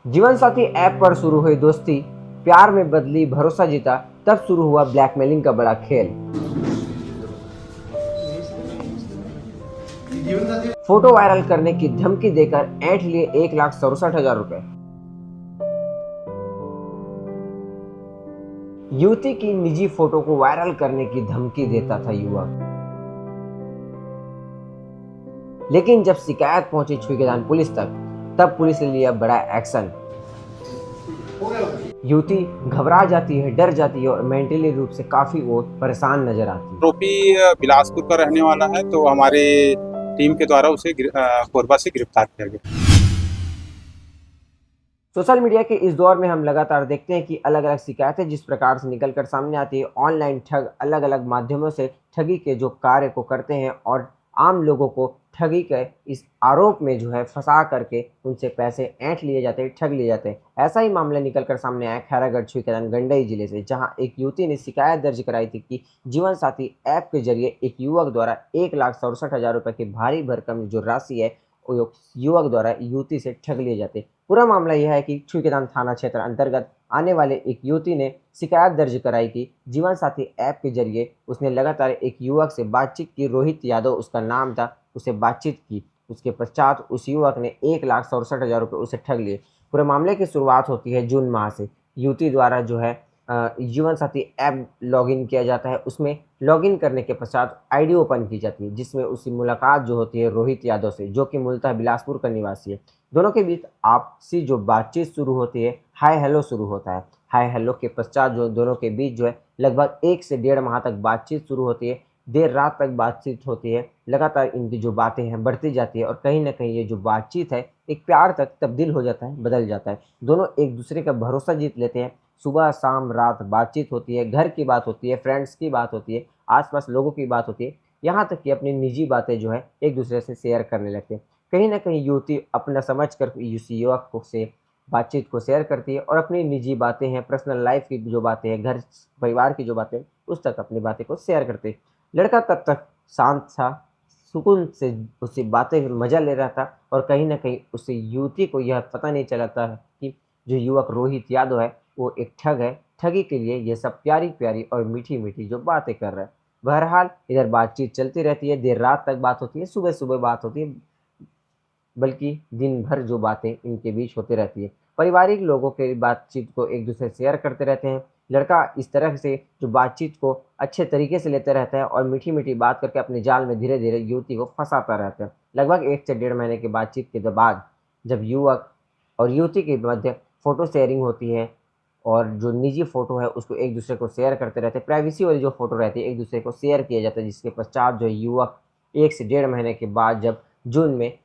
जीवन साथी ऐप पर शुरू हुई दोस्ती प्यार में बदली, भरोसा जीता, तब शुरू हुआ ब्लैकमेलिंग का बड़ा खेल। फोटो वायरल करने की धमकी देकर ऐंठ लिए 1,67,000 रुपए। युवती की निजी फोटो को वायरल करने की धमकी देता था युवक, लेकिन जब शिकायत पहुंची छुईकेदान पुलिस तक, तब पुलिस ने लिया बड़ा एक्शन। युवती घबरा जाती है, डर जाती है और मेंटली रूप से काफी वो परेशान नजर आती है। आरोपी बिलासपुर का रहने वाला है, तो हमारे टीम के द्वारा उसे कोरबा से गिरफ्तार किया गया। सोशल मीडिया के इस दौर में हम लगातार देखते हैं कि अलग अलग शिकायतें जिस प्रकार से निकलकर सामने आती है। ऑनलाइन ठग अलग अलग माध्यमों से ठगी के जो कार्य को करते हैं और आम लोगों को ठगी के इस आरोप में जो है फंसा करके उनसे पैसे ऐंठ लिए जाते हैं, ठग लिए जाते हैं। ऐसा ही मामला निकलकर सामने आया खैरागढ़ छुईकेदान गंडई जिले से, जहां एक युवती ने शिकायत दर्ज कराई थी कि जीवन साथी ऐप के जरिए एक युवक द्वारा 1,67,000 रुपए की भारी भरकम जो राशि है युवक द्वारा युवती से ठग लिए जाते। पूरा मामला यह है कि छुईकेदान थाना क्षेत्र अंतर्गत आने वाले एक युवती ने शिकायत दर्ज कराई कि जीवन साथी ऐप के जरिए उसने लगातार एक युवक से बातचीत की। रोहित यादव उसका नाम था, उसे बातचीत की। उसके पश्चात उस युवक ने 1,67,000 रुपये उसे ठग लिए। पूरे मामले की शुरुआत होती है जून माह से। युवती द्वारा जो है जीवन साथी ऐप लॉगिन किया जाता है। उसमें लॉगिन करने के पश्चात आईडी ओपन की जाती है, जिसमें उसकी मुलाकात जो होती है रोहित यादव से, जो कि मूलतः बिलासपुर का निवासी है। दोनों के बीच आपसी जो बातचीत शुरू होती है, हाय हेलो शुरू होता है। हाय हेलो के पश्चात जो दोनों के बीच जो है लगभग 1 से 1.5 माह तक बातचीत शुरू होती है। देर रात तक बातचीत होती है। लगातार इनकी जो बातें हैं बढ़ती जाती है और कहीं न कहीं ये जो बातचीत है एक प्यार तक तब्दील हो जाता है, बदल जाता है। दोनों एक दूसरे का भरोसा जीत लेते हैं। सुबह, शाम, रात बातचीत होती है, घर की बात होती है, फ्रेंड्स की बात होती है, आस-पास लोगों की बात होती है। यहाँ तक कि अपनी निजी बातें जो है एक दूसरे से शेयर करने लगते हैं। कहीं न कहीं युवती अपना समझकर इस युवक को से बातचीत को शेयर करती है और अपनी निजी बातें हैं, पर्सनल लाइफ़ की जो बातें हैं, घर परिवार की जो बातें हैं, उस तक अपनी बातें को शेयर करते हैं। लड़का तब तक शांत था, सुकून से उससे बातें मज़ा ले रहा था और कहीं न कहीं उसे युवती को यह पता नहीं चला था कि जो युवक रोहित यादव है, वो एक ठग है। ठगी के लिए ये सब प्यारी-प्यारी और मीठी-मीठी जो बातें कर रहा है। बहरहाल इधर बातचीत चलती रहती है, देर रात तक बात होती है, सुबह-सुबह बात होती है। बल्कि दिन भर जो बातें इनके बीच होती रहती है। पारिवारिक लोगों के बातचीत को एक-दूसरे से शेयर करते रहते हैं। लड़का इस तरह से जो बातचीत को अच्छे तरीके से लेता रहता है और मीठी-मीठी बात करके अपने जाल में धीरे-धीरे युवती को फँसाता रहता है। लगभग 1 से 1.5 महीने की बातचीत के बाद जब युवक और युवती के मध्य फ़ोटो शेयरिंग होती है और जो निजी फ़ोटो है उसको एक-दूसरे को शेयर करते रहते हैं। प्राइवेसी वाली जो फ़ोटो रहती है एक-दूसरे को शेयर किया जाता है, जिसके पश्चात जो युवक 1 से 1.5 महीने के बाद जब जून में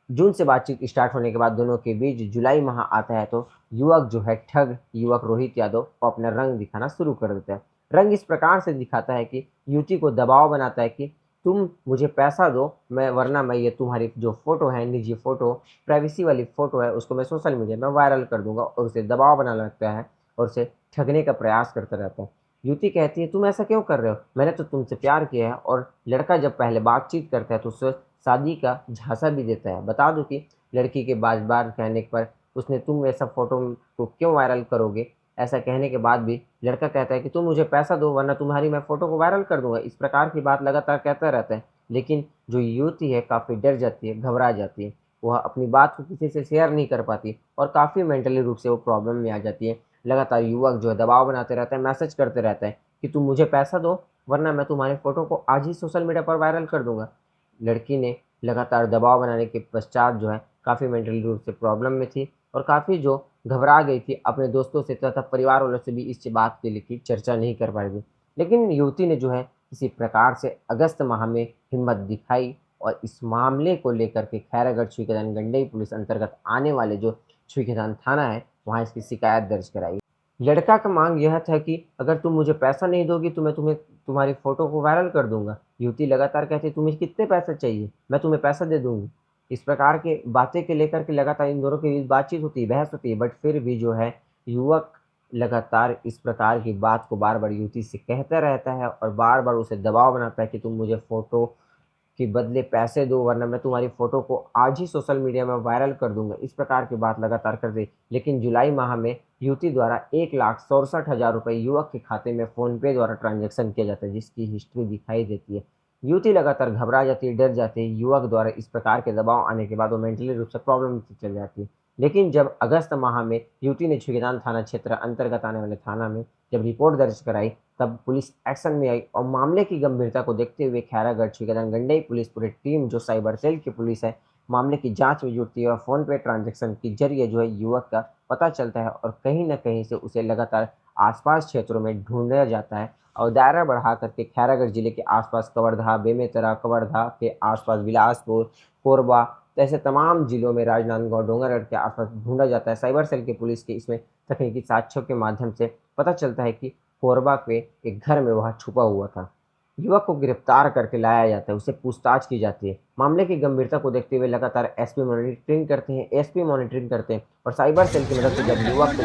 जून से बातचीत स्टार्ट होने के बाद दोनों के बीच जुलाई माह आता है, तो युवक जो है ठग युवक रोहित यादव को अपना रंग दिखाना शुरू कर देता है। रंग इस प्रकार से दिखाता है कि युवती को दबाव बनाता है कि तुम मुझे पैसा दो, मैं वरना मैं ये तुम्हारी जो फ़ोटो है, निजी फ़ोटो, प्राइवेसी वाली फ़ोटो है, उसको मैं सोशल मीडिया में वायरल कर दूँगा और उसे दबाव बनाने लगता है और उसे ठगने का प्रयास करता रहता है। युवती कहती है, तुम ऐसा क्यों कर रहे हो? मैंने तो तुमसे प्यार किया है। और लड़का जब पहले बातचीत करता है तो उससे शादी का झांसा भी देता है। बता दूँ कि लड़की के बार-बार कहने पर उसने तुम ऐसा फ़ोटो को क्यों वायरल करोगे? ऐसा कहने के बाद भी लड़का कहता है कि तुम मुझे पैसा दो वरना तुम्हारी मैं फ़ोटो को वायरल कर दूँगा। इस प्रकार की बात लगातार कहता रहता है। लेकिन जो युवती है काफ़ी डर जाती है, घबरा जाती है। वह अपनी बात को किसी से शेयर नहीं कर पाती और काफ़ी मेंटली रूप से वो प्रॉब्लम में आ जाती है। लगातार युवक जो है दबाव बनाते रहता है, मैसेज करते रहता है कि तुम मुझे पैसा दो वरना मैं तुम्हारी फ़ोटो को आज ही सोशल मीडिया पर वायरल कर दूँगा। लड़की ने लगातार दबाव बनाने के पश्चात जो है काफ़ी मेंटली रूप से प्रॉब्लम में थी और काफ़ी जो घबरा गई थी। अपने दोस्तों से तथा परिवार वालों से भी इस बात के लेके चर्चा नहीं कर पा रही थी। लेकिन युवती ने जो है किसी प्रकार से अगस्त माह में हिम्मत दिखाई और इस मामले को लेकर के खैरागढ़ छुईकेदान गंडई पुलिस अंतर्गत आने वाले जो छुईकेदान थाना है, वहाँ इसकी शिकायत दर्ज कराई। लड़का का मांग यह था कि अगर तुम मुझे पैसा नहीं दोगी तो मैं तुम्हारी फ़ोटो को वायरल कर दूँगा। युवती लगातार कहती, तुम्हें कितने पैसे चाहिए? मैं तुम्हें पैसा दे दूँगी। इस प्रकार के बातें के लेकर के लगातार इन दोनों के बीच बातचीत होती है, बहस होती है, बट फिर भी जो है युवक लगातार इस प्रकार की बात को बार-बार युवती से कहता रहता है और बार-बार उसे दबाव बनाता है कि तुम मुझे फ़ोटो कि बदले पैसे दो वरना मैं तुम्हारी फ़ोटो को आज ही सोशल मीडिया में वायरल कर दूँगा। इस प्रकार की बात लगातार करते रही। लेकिन जुलाई माह में युवती द्वारा 1,67,000 रुपए युवक के खाते में फ़ोनपे द्वारा ट्रांज़ैक्शन किया जाता है, जिसकी हिस्ट्री दिखाई देती है। युवती लगातार घबरा जाती है, डर जाती है। युवक द्वारा इस प्रकार के दबाव आने के बाद वो मेंटली रूप से प्रॉब्लम में चली जाती है। लेकिन जब अगस्त माह में युवती ने छुईगेदान थाना क्षेत्र अंतर्गत आने वाले थाना में जब रिपोर्ट दर्ज कराई, तब पुलिस एक्शन में आई और मामले की गंभीरता को देखते हुए खैरागढ़ छुईगेदान गंडई पुलिस पूरी टीम जो साइबर सेल की पुलिस है, मामले की जांच में जुटती है और फ़ोन पे ट्रांजैक्शन के जरिए जो है युवक का पता चलता है और कहीं न कहीं से उसे लगातार आसपास क्षेत्रों में ढूँढा जाता है और दायरा बढ़ा करके खैरागढ़ जिले के आसपास कवर्धा, बेमेतरा, कवर्धा के आसपास बिलासपुर, कोरबा ऐसे तमाम जिलों में राजनांदगांव, डोंगरगढ़ के आसपास ढूँढा जाता है। साइबर सेल की पुलिस के इसमें तकनीकी साक्ष्यों के माध्यम से पता चलता है कि कोरबा के एक घर में वह छुपा हुआ था। युवक को गिरफ्तार करके लाया जाता है, उससे पूछताछ की जाती है। मामले की गंभीरता को देखते हुए लगातार एसपी मॉनिटरिंग करते हैं, एसपी मॉनिटरिंग करते हैं और साइबर सेल की मदद से जब युवक को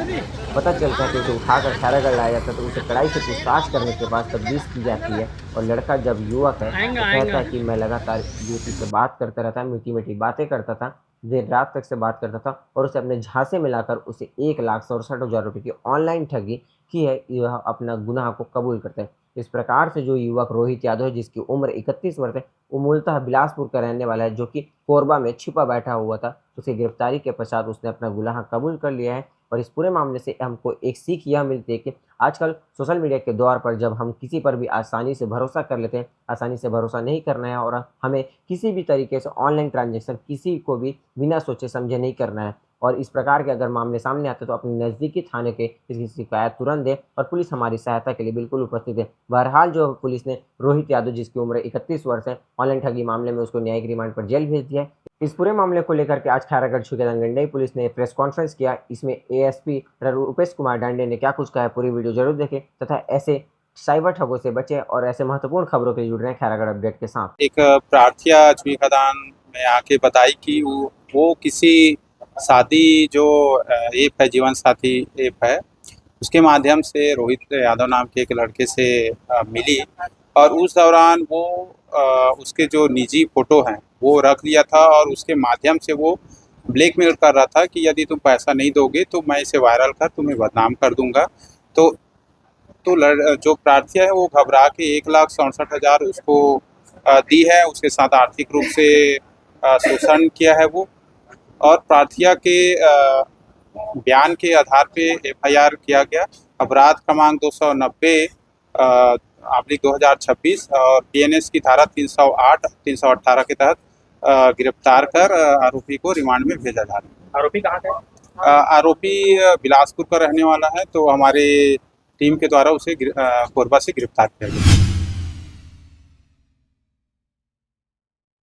पता चलता है कि उसे उठाकर खैरागढ़ लाया जाता है, तो उसे कड़ाई से पूछताछ करने के बाद तफ्तीश की जाती है और लड़का जब युवक है तो कहता है कि मैं लगातार युवती से बात करता रहता, मीठी-मीठी बातें करता था, देर रात तक से बात करता था और उसे अपने झांसे में लाकर उसे 1,67,000 रुपए की ऑनलाइन ठगी की है, यह अपना गुनाह को कबूल करता है। इस प्रकार से जो युवक रोहित यादव है जिसकी उम्र 31 वर्ष है, वो मूलतः बिलासपुर का रहने वाला है जो कि कोरबा में छिपा बैठा हुआ था। उसे गिरफ्तारी के पश्चात उसने अपना गुनाह कबूल कर लिया है और इस पूरे मामले से हमको एक सीख यह मिलती है कि आजकल सोशल मीडिया के दौर पर जब हम किसी पर भी आसानी से भरोसा कर लेते हैं, आसानी से भरोसा नहीं करना है और हमें किसी भी तरीके से ऑनलाइन ट्रांजैक्शन किसी को भी बिना सोचे समझे नहीं करना है। और इस प्रकार के अगर मामले सामने आते हैं तो अपने नज़दीकी थाने के इसकी शिकायत तुरंत दें और पुलिस हमारी सहायता के लिए बिल्कुल उपस्थित है। बहरहाल जो पुलिस ने रोहित यादव जिसकी उम्र 31 वर्ष है, ऑनलाइन ठगी मामले में उसको न्यायिक रिमांड पर जेल भेज दिया है। इस पूरे मामले को लेकर के आज खैरागढ़ छुईगेदान गंडई पुलिस ने प्रेस कॉन्फ्रेंस किया। इसमें एएसपी रूपेश कुमार डांडे ने क्या कुछ कहा है, पूरी वीडियो जरूर देखें तथा ऐसे साइबर ठगों से बचें और ऐसे महत्वपूर्ण खबरों के लिए जुड़ रहे हैं खैरागढ़ अपडेट के साथ। एक प्रार्थी छुईगेदान में आके बताई कि वो किसी शादी जो ऐप है, जीवन साथी ऐप है, उसके माध्यम से रोहित यादव नाम के एक लड़के से मिली और उस दौरान वो उसके जो निजी फ़ोटो हैं वो रख लिया था और उसके माध्यम से वो ब्लैकमेल कर रहा था कि यदि तुम पैसा नहीं दोगे तो मैं इसे वायरल कर तुम्हें बदनाम कर दूँगा। तो जो प्रार्थी है वो घबरा के 1,67,000 उसको दी है। उसके साथ आर्थिक रूप से शोषण किया है वो और प्रार्थिया के बयान के आधार पे एफआईआर किया गया। अपराध क्रमांक 290/2026 और बीएनएस की धारा 308, 318 के तहत गिरफ्तार कर आरोपी को रिमांड में भेजा जा रहा है। आरोपी कहाँ का है? आरोपी बिलासपुर का रहने वाला है, तो हमारे टीम के द्वारा उसे कोरबा से गिरफ्तार किया गया।